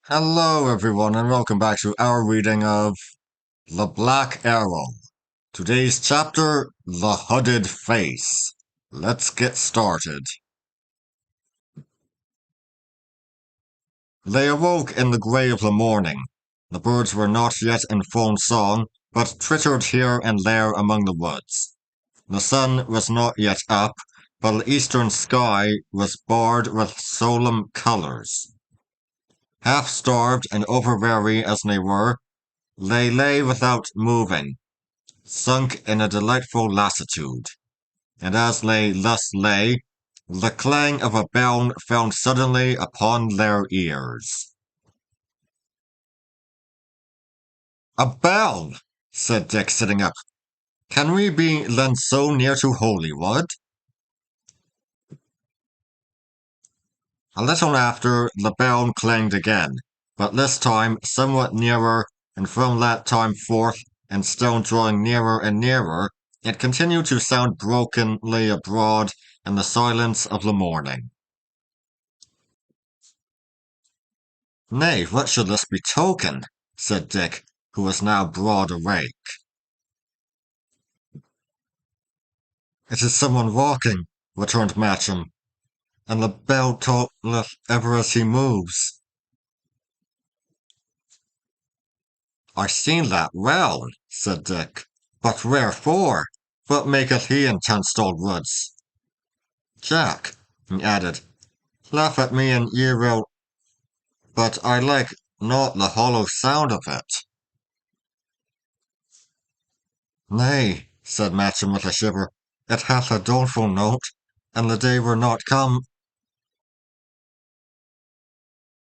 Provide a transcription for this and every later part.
Hello, everyone, and welcome back to our reading of The Black Arrow. Today's chapter, The Hooded Face. Let's get started. They awoke in the grey of the morning. The birds were not yet in full song, but twittered here and there among the woods. The sun was not yet up, but the eastern sky was barred with solemn colours. Half-starved and over-weary as they were, they lay without moving, sunk in a delightful lassitude, and as they thus lay, the clang of a bell fell suddenly upon their ears. "A bell!" said Dick, sitting up. "Can we be then so near to Holywood?" A little after, the bell clanged again, but this time somewhat nearer, and from that time forth, and still drawing nearer and nearer, it continued to sound brokenly abroad in the silence of the morning. "Nay, what should this betoken?" said Dick, who was now broad awake. "It is someone walking," returned Matcham, "and the bell tolleth ever as he moves." "I seen that well," said Dick. "But wherefore? What maketh he in Tunstall Woods?" "Jack," he added, "laugh at me and ye will, but I like not the hollow sound of it." "Nay," said Matcham with a shiver, "it hath a doleful note, and the day were not come."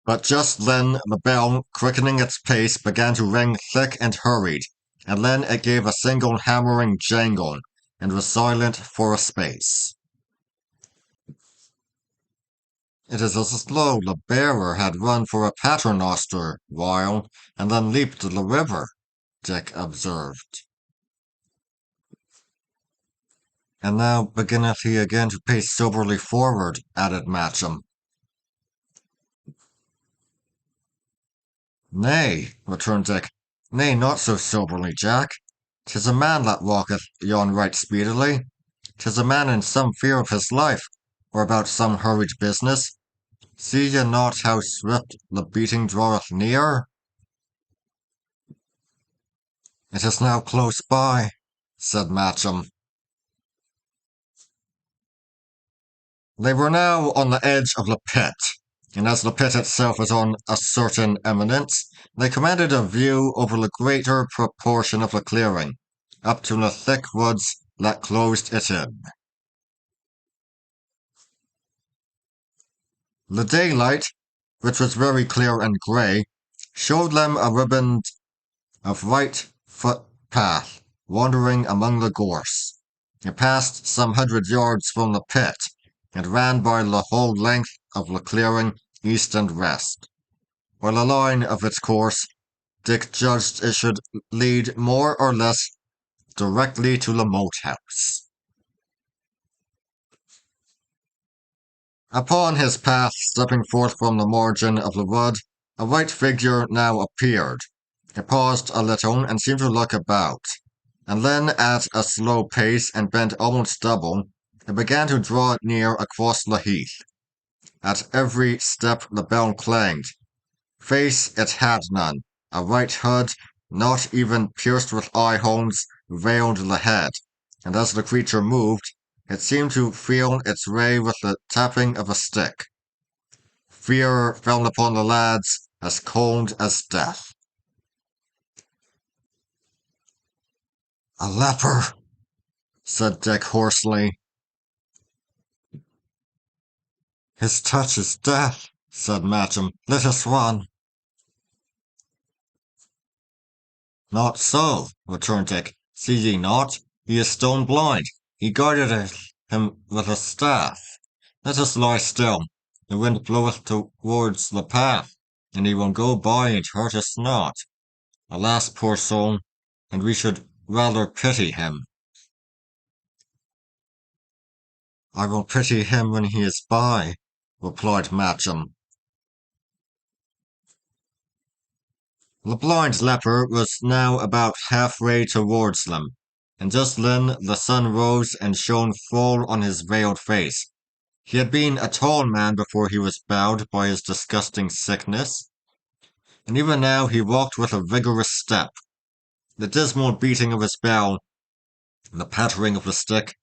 But just then the bell, quickening its pace, began to ring thick and hurried, and then it gave a single hammering jangle, and was silent for a space. "It is as though the bearer had run for a paternoster while, and then leaped the river," Dick observed. "And now beginneth he again to pace soberly forward," added Matcham. "Nay," returned Dick, "nay, not so soberly, Jack. 'Tis a man that walketh yon right speedily. 'Tis a man in some fear of his life, or about some hurried business. See ye not how swift the beating draweth near? It is now close by," said Matcham. They were now on the edge of the pit, and as the pit itself was on a certain eminence, they commanded a view over the greater proportion of the clearing, up to the thick woods that closed it in. The daylight, which was very clear and grey, showed them a riband of white footpath wandering among the gorse. It passed some 100 yards from the pit, and ran by the whole length of the clearing east and west, while the line of its course Dick judged it should lead more or less directly to the moat house. Upon his path, stepping forth from the margin of the wood, a white figure now appeared. It paused a little and seemed to look about, and then at a slow pace and bent almost double, it began to draw near across the heath. At every step the bell clanged. Face it had none. A white hood, not even pierced with eye-holes, veiled the head, and as the creature moved, it seemed to feel its way with the tapping of a stick. Fear fell upon the lads as cold as death. "A leper," said Dick hoarsely. "His touch is death," said Matcham. "Let us run." "Not so," returned Dick. "See ye not? He is stone blind. He guideth him with a staff. Let us lie still. The wind bloweth towards the path, and he will go by and hurt us not. Alas, poor soul, and we should rather pity him." "I will pity him when he is by," replied Matcham. The blind leper was now about halfway towards them, and just then the sun rose and shone full on his veiled face. He had been a tall man before he was bowed by his disgusting sickness, and even now he walked with a vigorous step. The dismal beating of his bell, the pattering of the stick,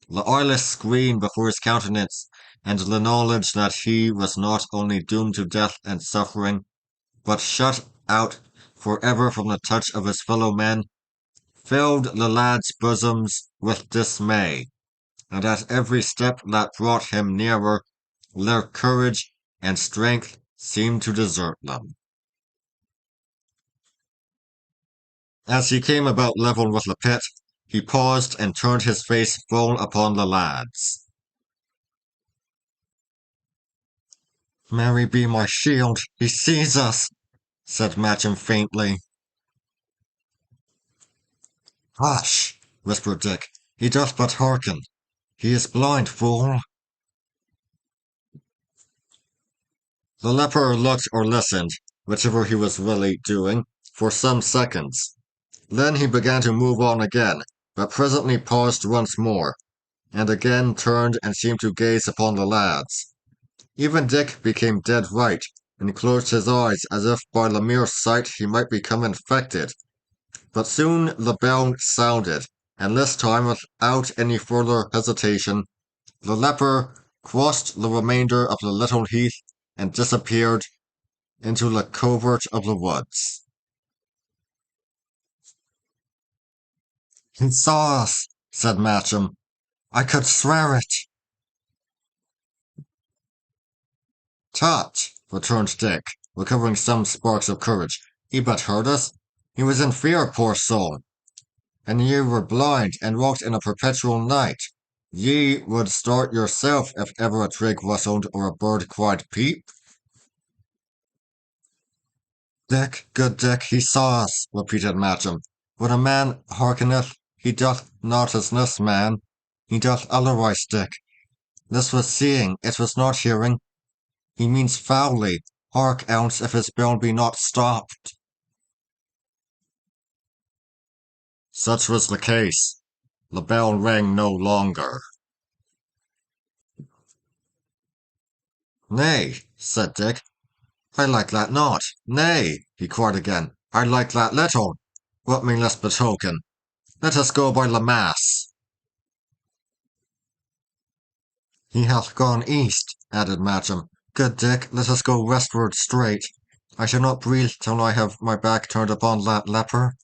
the eyeless screen before his countenance, and the knowledge that he was not only doomed to death and suffering, but shut out forever from the touch of his fellow men, filled the lads' bosoms with dismay, and at every step that brought him nearer, their courage and strength seemed to desert them. As he came about level with the pit, he paused and turned his face full upon the lads. "Mary be my shield, he sees us," said Matcham faintly. "Hush!" whispered Dick. "He doth but hearken. He is blind, fool." The leper looked or listened, whichever he was really doing, for some seconds. Then he began to move on again, but presently paused once more, and again turned and seemed to gaze upon the lads. Even Dick became dead white, and closed his eyes as if by the mere sight he might become infected. But soon the bell sounded, and this time without any further hesitation, the leper crossed the remainder of the little heath and disappeared into the covert of the woods. "He saw us," said Matcham. "I could swear it." "Tut," returned Dick, recovering some sparks of courage. "He but heard us. He was in fear, poor soul. And ye were blind and walked in a perpetual night. Ye would start yourself if ever a twig rustled or a bird cried peep." "Dick, good Dick, he saw us," repeated Matcham. "When a man hearkeneth, he doth not as this man. He doth otherwise, Dick. This was seeing, it was not hearing. He means foully. Hark, ounce, if his bell be not stopped." Such was the case. The bell rang no longer. "Nay," said Dick, "I like that not. Nay," he cried again, "I like that little. What may this betoken? Let us go by the mass." "He hath gone east," added Matcham. "Good Dick, let us go westward straight. I shall not breathe till I have my back turned upon that leper."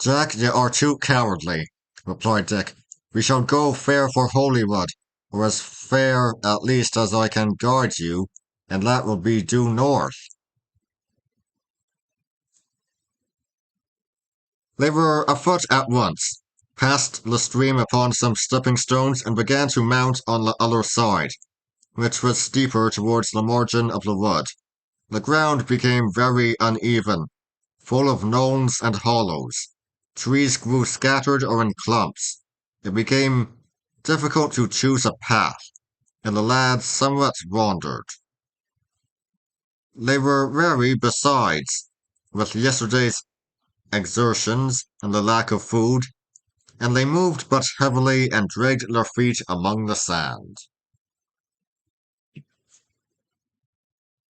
"Jack, ye are too cowardly," replied Dick. "We shall go fair for Holywood, or as fair at least as I can guide you, and that will be due north." They were afoot at once, passed the stream upon some stepping stones, and began to mount on the other side, which was steeper towards the margin of the wood. The ground became very uneven, full of knolls and hollows. Trees grew scattered or in clumps. It became difficult to choose a path, and the lads somewhat wandered. They were weary besides, with yesterday's exertions and the lack of food, and they moved but heavily and dragged their feet among the sand.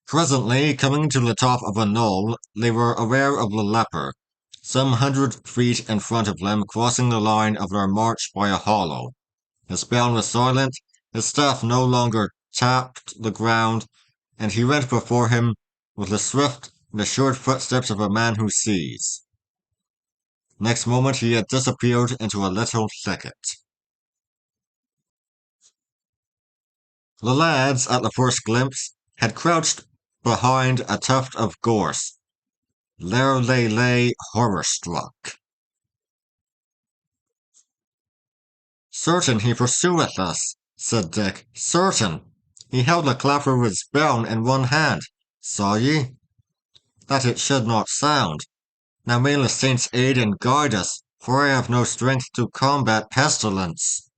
Presently, coming to the top of a knoll, they were aware of the leper, some 100 feet in front of them, crossing the line of their march by a hollow. His bell was silent, his staff no longer tapped the ground, and he went before him with the swift and assured footsteps of a man who sees. Next moment he had disappeared into a little thicket. The lads, at the first glimpse, had crouched behind a tuft of gorse. There they lay, horror-struck. "Certain he pursueth us," said Dick. "Certain. He held the clapper of his bell in one hand. Saw ye? That it should not sound. Now may the saints aid and guide us, for I have no strength to combat pestilence."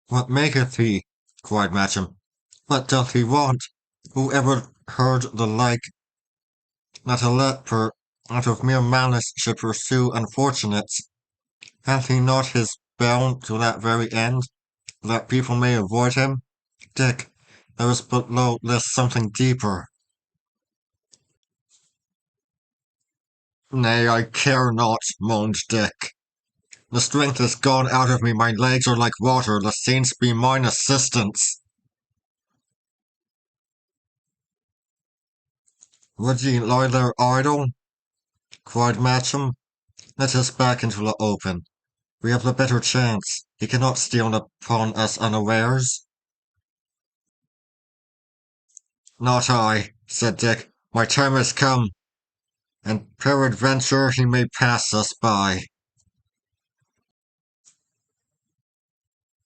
"What maketh he?" cried Matcham. What doth he want? Who ever heard the like, that a leper out of mere malice should pursue unfortunates? Hath he not his bound to that very end, that people may avoid him? Dick, there is below this something deeper. Nay, I care not, moaned Dick. The strength is gone out of me, my legs are like water, the saints be mine assistants. Would ye lie there idle? Cried Matcham. Let us back into the open. We have the better chance. He cannot steal upon us unawares. Not I, said Dick. My time has come, and peradventure he may pass us by.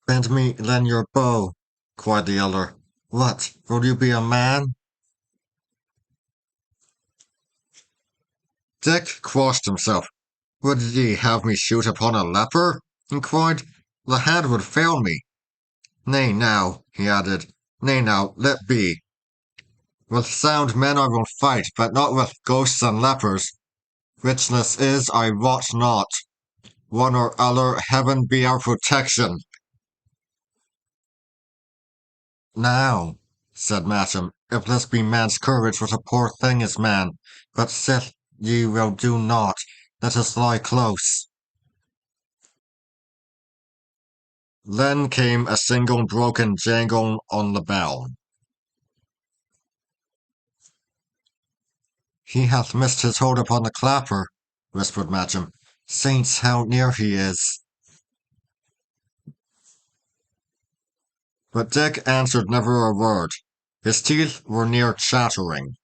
Bend me then your bow, cried the elder. What, will you be a man? Dick crossed himself. Would ye have me shoot upon a leper? He cried. The hand would fail me. Nay now, he added. Nay now, let be. With sound men I will fight, but not with ghosts and lepers. Which this is, I wot not. One or other, heaven be our protection. Now, said Matcham, if this be man's courage, what a poor thing is man. But sith ye will do naught, let us lie close. Then came a single broken jangle on the bell. He hath missed his hold upon the clapper, whispered Matcham. Saints, how near he is! But Dick answered never a word. His teeth were near chattering.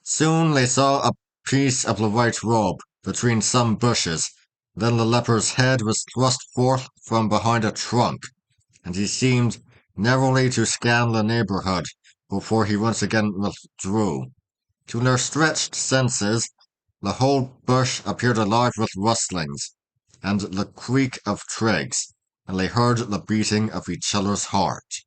Soon they saw a piece of the white robe between some bushes. Then the leper's head was thrust forth from behind a trunk, and he seemed narrowly to scan the neighborhood before he once again withdrew. To their stretched senses, the whole bush appeared alive with rustlings, and the creak of twigs, and they heard the beating of each other's heart.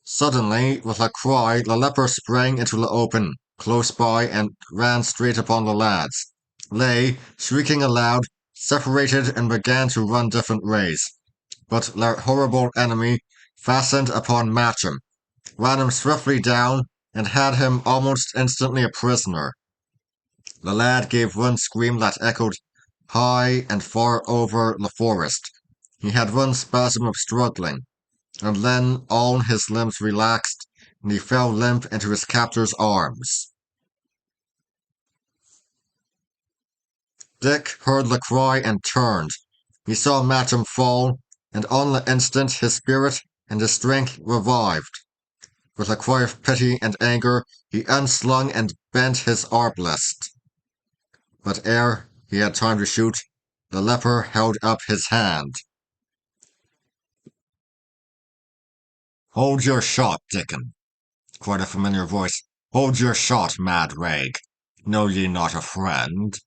Suddenly, with a cry, the leper sprang into the open, close by, and ran straight upon the lads. They, shrieking aloud, separated and began to run different ways. But their horrible enemy fastened upon Matcham, ran him swiftly down, and had him almost instantly a prisoner. The lad gave one scream that echoed high and far over the forest. He had one spasm of struggling, and then all his limbs relaxed, and he fell limp into his captor's arms. Dick heard the cry and turned. He saw Matcham fall, and on the instant his spirit and his strength revived. With a cry of pity and anger, he unslung and bent his arblast. But ere he had time to shoot, the leper held up his hand. Hold your shot, Dickon, cried a familiar voice. Hold your shot, mad rag. Know ye not a friend?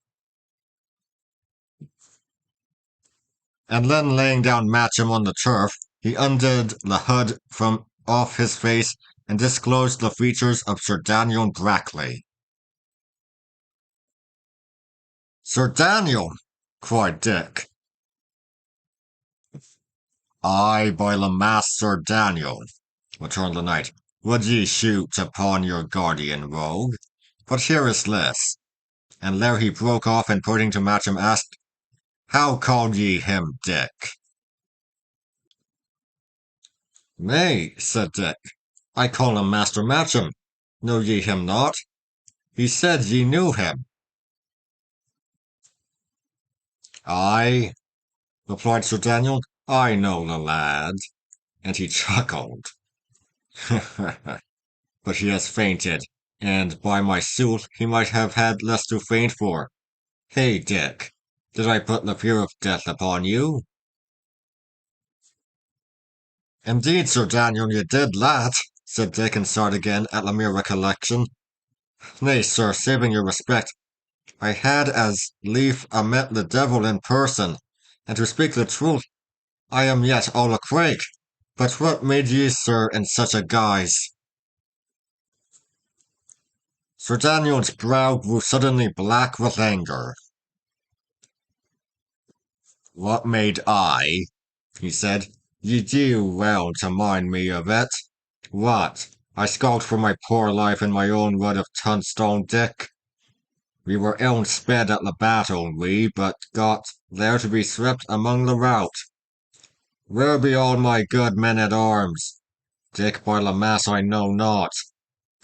And then laying down Matcham on the turf, he undid the hood from off his face and disclosed the features of Sir Daniel Brackley. Sir Daniel! Cried Dick. Ay, by the mass, Sir Daniel, returned the knight. Would ye shoot upon your guardian rogue? But here is this. And there he broke off and pointing to Matcham asked, How called ye him, Dick? Nay, said Dick, I call him Master Matcham. Know ye him not? He said ye knew him. Ay, replied Sir Daniel, I know the lad. And he chuckled. But he has fainted, and by my sooth he might have had less to faint for. Hey, Dick, did I put the fear of death upon you? Indeed, Sir Daniel, you did that, said Dick and sighed again at the mere recollection. Nay, sir, saving your respect, I had as lief a met the devil in person, And to speak the truth, I am yet all a quake. But what made ye, sir, in such a guise? Sir Daniel's brow grew suddenly black with anger. What made I? He said. Ye do well to mind me of it. What? I skulked for my poor life in my own wood of Tunstone, Dick. We were ill sped at the battle, we, but got there to be swept among the rout. Where be all my good men at arms? Dick, by the mass, I know not.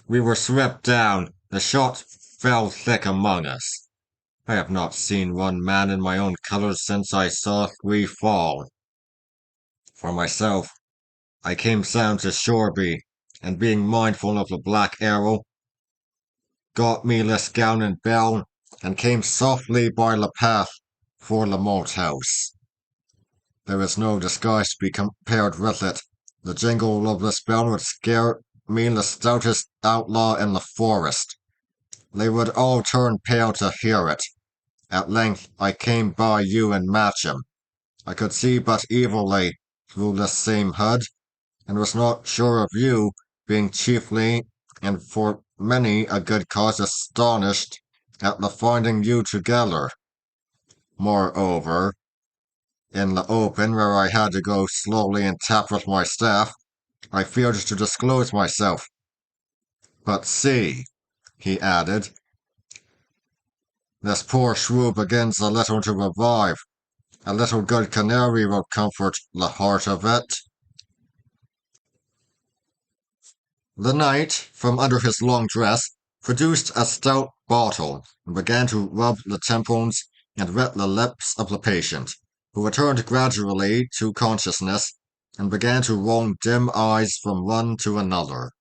We were swept down. The shot fell thick among us. I have not seen one man in my own colours since I saw we fall. For myself, I came sound to Shoreby, and being mindful of the black arrow, got me this gown and bell, and came softly by the path for the malt house. There is no disguise to be compared with it. The jingle of this bell would scare me the stoutest outlaw in the forest. They would all turn pale to hear it. At length I came by you and Matcham. I could see but evilly through this same hood, and was not sure of you, being chiefly, and for many a good cause, astonished at the finding you together. Moreover, in the open, where I had to go slowly and tap with my staff, I feared to disclose myself. But see, he added, this poor shrew begins a little to revive. A little good canary will comfort the heart of it. The knight, from under his long dress, produced a stout bottle and began to rub the temples and wet the lips of the patient, who returned gradually to consciousness and began to roll dim eyes from one to another.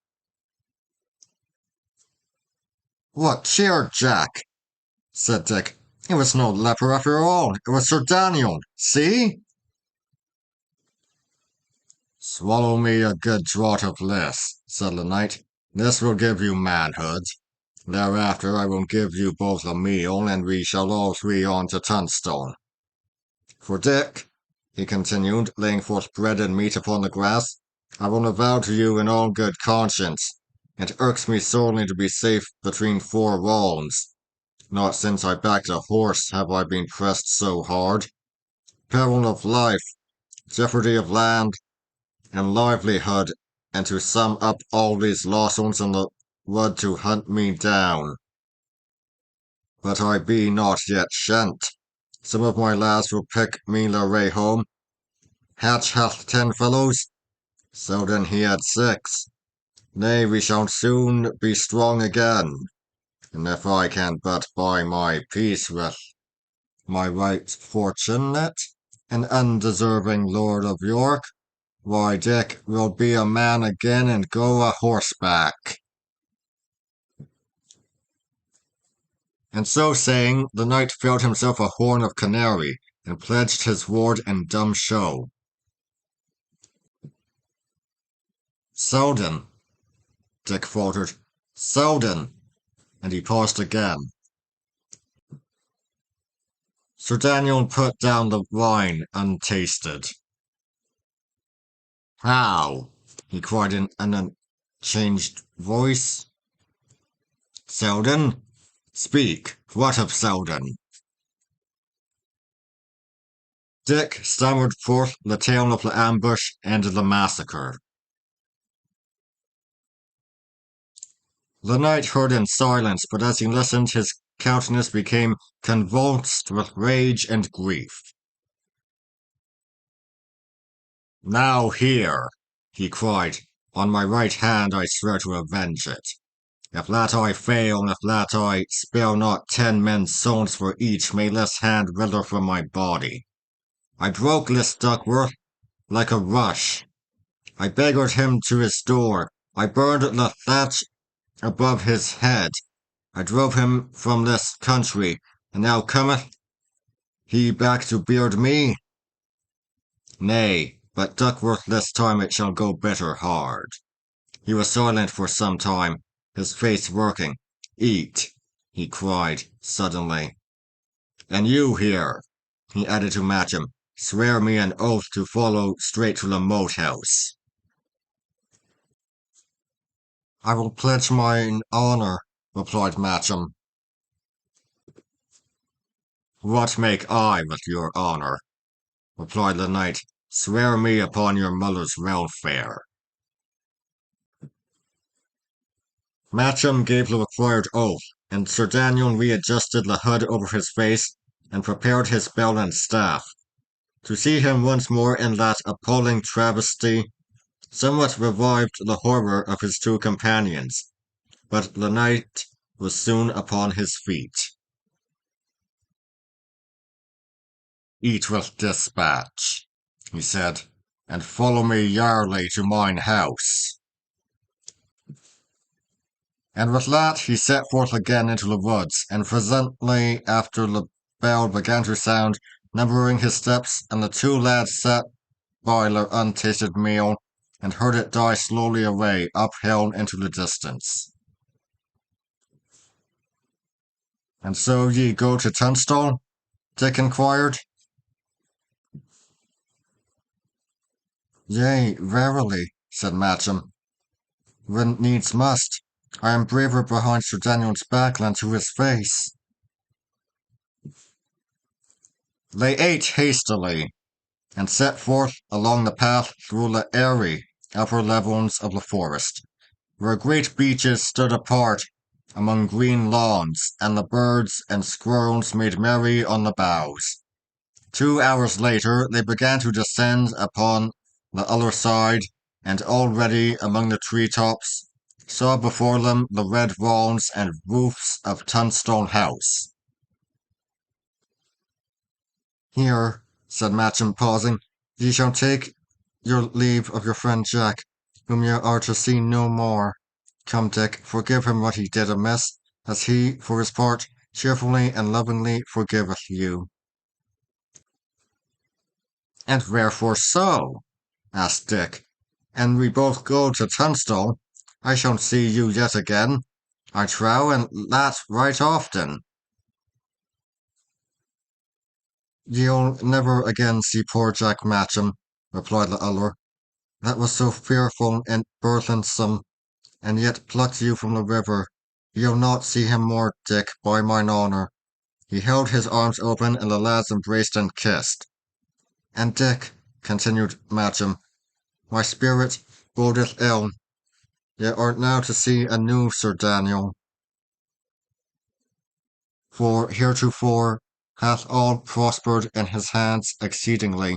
What cheer, Jack? Said Dick. It was no leper after all. It was Sir Daniel. See? Swallow me a good draught of this, said the knight. This will give you manhood. Thereafter I will give you both a meal, and we shall all three on to Tunstone. For Dick, he continued, laying forth bread and meat upon the grass, I will avow to you in all good conscience, it irks me sorely to be safe between four walls. Not since I backed a horse have I been pressed so hard. Peril of life, jeopardy of land, and livelihood, and to sum up all these lost ones in the wood to hunt me down. But I be not yet shent. Some of my lads will pick me the way home. Hatch hath 10 fellows, Selden he had 6. Nay, we shall soon be strong again, and if I can but buy my peace with my right fortunate and undeserving Lord of York, why, Dick will be a man again and go a horseback. And so saying, the knight filled himself a horn of canary, and pledged his ward in dumb show. Selden, Dick faltered. Selden, and he paused again. Sir Daniel put down the wine untasted. How? He cried in an unchanged voice. Selden? Speak, what of Selden? Dick stammered forth the tale of the ambush and the massacre. The knight heard in silence, but as he listened his countenance became convulsed with rage and grief. Now hear, he cried, on my right hand I swear to avenge it. If that I fail, if that I spare not 10 men's souls for each, may this hand wither from my body. I broke this Duckworth like a rush. I beggared him to his door. I burned the thatch above his head. I drove him from this country, and now cometh he back to beard me? Nay, but Duckworth this time it shall go bitter hard. He was silent for some time, his face working. Eat, he cried suddenly. And you here, he added to Matcham, Swear me an oath to follow straight to the moat house. I will pledge mine honour, replied Matcham. What make I with your honour? Replied the knight. Swear me upon your mother's welfare. Matcham gave the required oath, and Sir Daniel readjusted the hood over his face and prepared his belt and staff. To see him once more in that appalling travesty somewhat revived the horror of his two companions, but the knight was soon upon his feet. Eat with dispatch, he said, and follow me yarely to mine house. And with that he set forth again into the woods, and presently after the bell began to sound, numbering his steps, and the two lads sat by their untasted meal, and heard it die slowly away uphill into the distance. And so ye go to Tunstall? Dick inquired. Yea, verily, said Matcham, when needs must. I am braver behind Sir Daniel's back than to his face. They ate hastily, and set forth along the path through the airy upper levels of the forest, where great beeches stood apart among green lawns, and the birds and squirrels made merry on the boughs. 2 hours later they began to descend upon the other side, and already among the tree-tops saw before them the red walls and roofs of Tunstall House. Here, said Matcham, pausing, ye shall take your leave of your friend Jack, whom ye are to see no more. Come, Dick, forgive him what he did amiss, as he, for his part, cheerfully and lovingly forgiveth you. And wherefore so? Asked Dick. And we both go to Tunstall. I shall see you yet again, I trow, and that right often. You'll never again see poor Jack Matcham, replied the other. That was so fearful and burthensome, and yet plucked you from the river. You'll not see him more, Dick, by mine honour. He held his arms open, and the lads embraced and kissed. And Dick, continued Matcham, my spirit bodeth ill. Ye art now to see a new Sir Daniel. For heretofore hath all prospered in his hands exceedingly,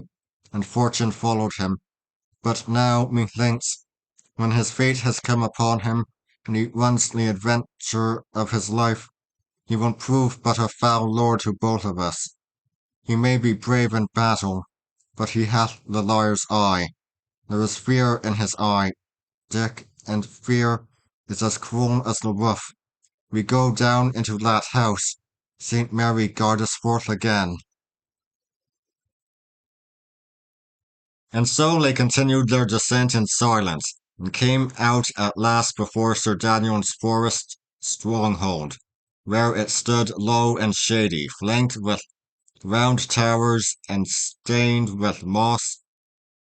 and fortune followed him. But now, methinks, when his fate has come upon him, and he runs the adventure of his life, he will prove but a foul lord to both of us. He may be brave in battle, but he hath the liar's eye. There is fear in his eye, Dick, and fear is as cruel as the wolf. We go down into that house. Saint Mary guard us forth again. And so they continued their descent in silence, and came out at last before Sir Daniel's forest stronghold, where it stood low and shady, flanked with round towers, and stained with moss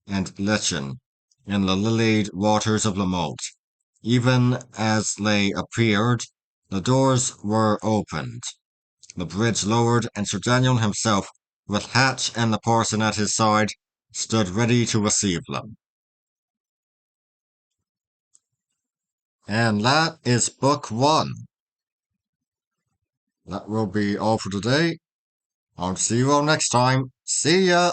and lichen in the lilied waters of the moat. Even as they appeared, the doors were opened, the bridge lowered, and Sir Daniel himself, with Hatch and the parson at his side, stood ready to receive them. And that is book one. That will be all for today. I'll see you all next time. See ya!